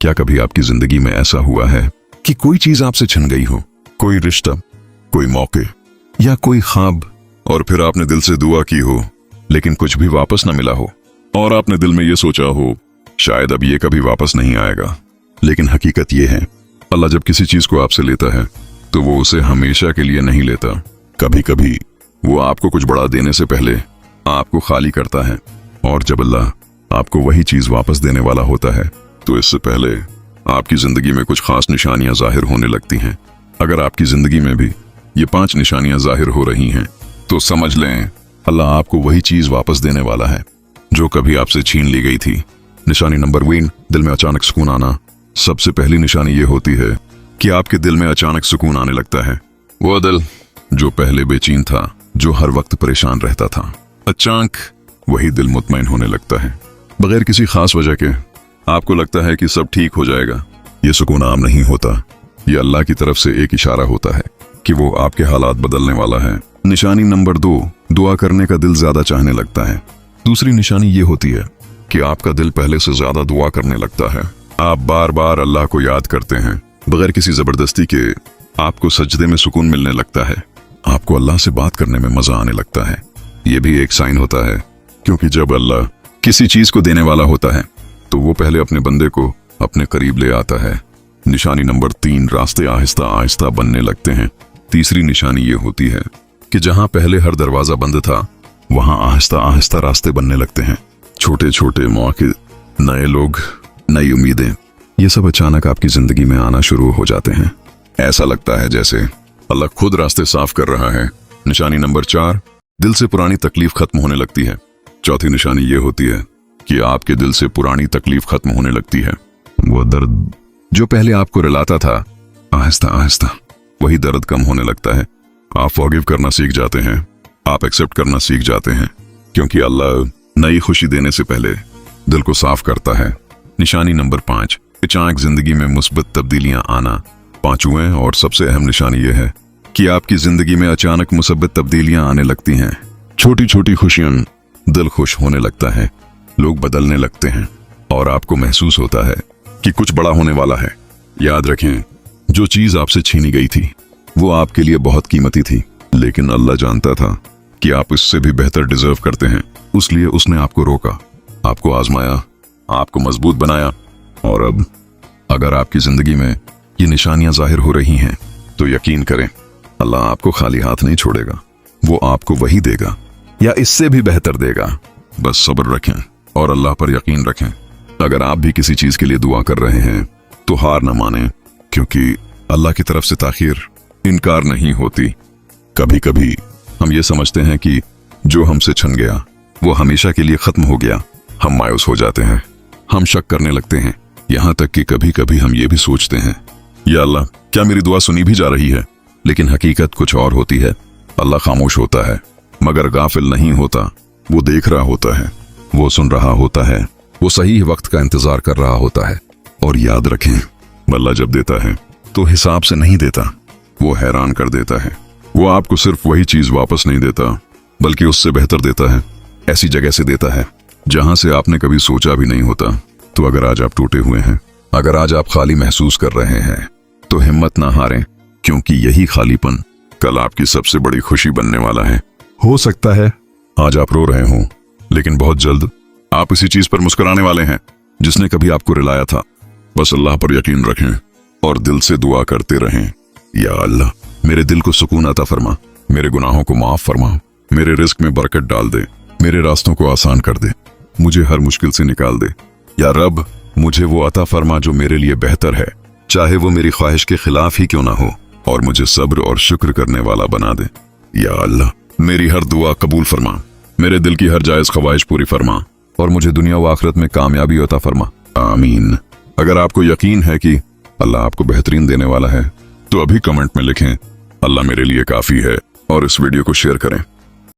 क्या कभी आपकी जिंदगी में ऐसा हुआ है कि कोई चीज आपसे छिन गई हो, कोई रिश्ता, कोई मौके या कोई ख्वाब, और फिर आपने दिल से दुआ की हो लेकिन कुछ भी वापस न मिला हो, और आपने दिल में ये सोचा हो शायद अब ये कभी वापस नहीं आएगा। लेकिन हकीकत ये है, अल्लाह जब किसी चीज को आपसे लेता है तो वो उसे हमेशा के लिए नहीं लेता। कभी कभी वो आपको कुछ बड़ा देने से पहले आपको खाली करता है, और जब अल्लाह आपको वही चीज वापस देने वाला होता है तो इससे पहले आपकी जिंदगी में कुछ खास निशानियां जाहिर होने लगती हैं। अगर आपकी जिंदगी में भी ये 5 निशानियां जाहिर हो रही हैं तो समझ लें अल्लाह आपको वही चीज वापस देने वाला है जो कभी आपसे छीन ली गई थी। निशानी नंबर 1, दिल में अचानक सुकून आना। सबसे पहली निशानी ये होती है कि आपके दिल में अचानक सुकून आने लगता है। वो दिल जो पहले बेचैन था, जो हर वक्त परेशान रहता था, अचानक वही दिल मुतमईन होने लगता है बगैर किसी खास वजह के। आपको लगता है कि सब ठीक हो जाएगा। ये सुकून आम नहीं होता, ये अल्लाह की तरफ से एक इशारा होता है कि वो आपके हालात बदलने वाला है। निशानी नंबर 2, दुआ करने का दिल ज्यादा चाहने लगता है। दूसरी निशानी ये होती है कि आपका दिल पहले से ज्यादा दुआ करने लगता है। आप बार बार अल्लाह को याद करते हैं बगैर किसी जबरदस्ती के। आपको सजदे में सुकून मिलने लगता है, आपको अल्लाह से बात करने में मजा आने लगता है। ये भी एक साइन होता है, क्योंकि जब अल्लाह किसी चीज को देने वाला होता है तो वो पहले अपने बंदे को अपने करीब ले आता है। निशानी नंबर 3, रास्ते आहिस्ता आहिस्ता बनने लगते हैं। तीसरी निशानी ये होती है कि जहां पहले हर दरवाजा बंद था वहां आहिस्ता आहिस्ता रास्ते बनने लगते हैं। छोटे छोटे मौके, नए लोग, नई उम्मीदें, ये सब अचानक आपकी जिंदगी में आना शुरू हो जाते हैं। ऐसा लगता है जैसे अल्लाह खुद रास्ते साफ कर रहा है। निशानी नंबर 4, दिल से पुरानी तकलीफ खत्म होने लगती है। चौथी निशानी ये होती है कि आपके दिल से पुरानी तकलीफ खत्म होने लगती है। वो दर्द जो पहले आपको रुलाता था, आहिस्ता आहिस्ता वही दर्द कम होने लगता है। आप फॉरगिव करना सीख जाते हैं, आप एक्सेप्ट करना सीख जाते हैं, क्योंकि अल्लाह नई खुशी देने से पहले दिल को साफ करता है। निशानी नंबर 5, अचानक जिंदगी में मुस्बत तब्दीलियां आना। पांचवें और सबसे अहम निशानी यह है कि आपकी जिंदगी में अचानक मुस्बत तब्दीलियां आने लगती हैं। छोटी छोटी खुशियां, दिल खुश होने लगता है, लोग बदलने लगते हैं, और आपको महसूस होता है कि कुछ बड़ा होने वाला है। याद रखें, जो चीज आपसे छीनी गई थी वो आपके लिए बहुत कीमती थी, लेकिन अल्लाह जानता था कि आप इससे भी बेहतर डिजर्व करते हैं। इसलिए उसने आपको रोका, आपको आजमाया, आपको मजबूत बनाया। और अब अगर आपकी जिंदगी में ये निशानियां जाहिर हो रही हैं तो यकीन करें अल्लाह आपको खाली हाथ नहीं छोड़ेगा। वो आपको वही देगा या इससे भी बेहतर देगा। बस सब्र रखें और अल्लाह पर यकीन रखें। अगर आप भी किसी चीज के लिए दुआ कर रहे हैं तो हार न माने, क्योंकि अल्लाह की तरफ से ताखीर इनकार नहीं होती। कभी कभी हम ये समझते हैं कि जो हमसे छिन गया वो हमेशा के लिए खत्म हो गया। हम मायूस हो जाते हैं, हम शक करने लगते हैं, यहाँ तक कि कभी कभी हम ये भी सोचते हैं, या अल्लाह क्या मेरी दुआ सुनी भी जा रही है? लेकिन हकीकत कुछ और होती है। अल्लाह खामोश होता है मगर गाफिल नहीं होता। वो देख रहा होता है, वो सुन रहा होता है, वो सही वक्त का इंतजार कर रहा होता है। और याद रखें, अल्लाह जब देता है तो हिसाब से नहीं देता, वो हैरान कर देता है। वो आपको सिर्फ वही चीज वापस नहीं देता बल्कि उससे बेहतर देता है। ऐसी जगह से देता है जहां से आपने कभी सोचा भी नहीं होता। तो अगर आज आप टूटे हुए हैं, अगर आज आप खाली महसूस कर रहे हैं, तो हिम्मत ना हारें, क्योंकि यही खालीपन कल आपकी सबसे बड़ी खुशी बनने वाला है। हो सकता है आज आप रो रहे हों, लेकिन बहुत जल्द आप इसी चीज पर मुस्कुराने वाले हैं जिसने कभी आपको रुलाया था। बस अल्लाह पर यकीन रखें और दिल से दुआ करते रहें, या अल्लाह मेरे दिल को सुकून अता फरमा, मेरे गुनाहों को माफ फरमा, मेरे रिस्क में बरकत डाल दे, मेरे रास्तों को आसान कर दे, मुझे हर मुश्किल से निकाल दे। या रब मुझे वो अता फरमा जो मेरे लिए बेहतर है, चाहे वो मेरी ख्वाहिश के खिलाफ ही क्यों ना हो, और मुझे सब्र और शुक्र करने वाला बना दे। या अल्लाह मेरी हर दुआ कबूल फरमा, मेरे दिल की हर जायज ख्वाहिश पूरी फरमा, और मुझे दुनिया व आखिरत में कामयाबी अता फरमा। आमीन। अगर आपको यकीन है कि अल्लाह आपको बेहतरीन देने वाला है तो अभी कमेंट में लिखें अल्लाह मेरे लिए काफी है, और इस वीडियो को शेयर करें।